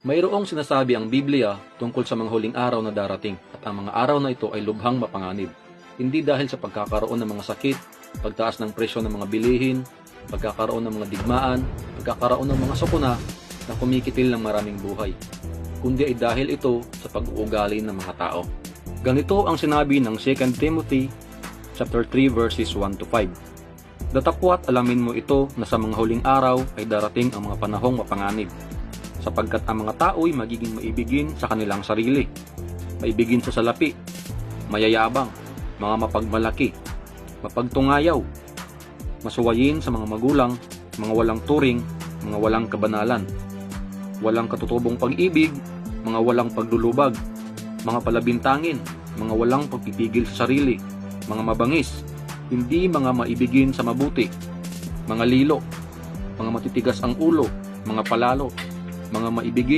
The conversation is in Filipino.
Mayroong sinasabi ang Biblia tungkol sa mga huling araw na darating at ang mga araw na ito ay lubhang mapanganib. Hindi dahil sa pagkakaroon ng mga sakit, pagtaas ng presyo ng mga bilihin, pagkakaroon ng mga digmaan, pagkakaroon ng mga sakuna na kumikitil ng maraming buhay, kundi ay dahil ito sa pag-uugali ng mga tao. Ganito ang sinabi ng 2 Timothy chapter 3 verses 1 to 5. Datapwat alamin mo ito na sa mga huling araw ay darating ang mga panahong mapanganib, sapagkat ang mga tao'y magiging maibigin sa kanilang sarili, maibigin sa salapi, mayayabang, mga mapagmalaki, mapagtungayaw, masuwayin sa mga magulang, mga walang turing, mga walang kabanalan, walang katutubong pag-ibig, mga walang pagdulubag, mga palabintangin, mga walang pagpipigil sa sarili, mga mabangis, hindi mga maibigin sa mabuti, mga lilo, mga matitigas ang ulo, mga palalo, mga maibigin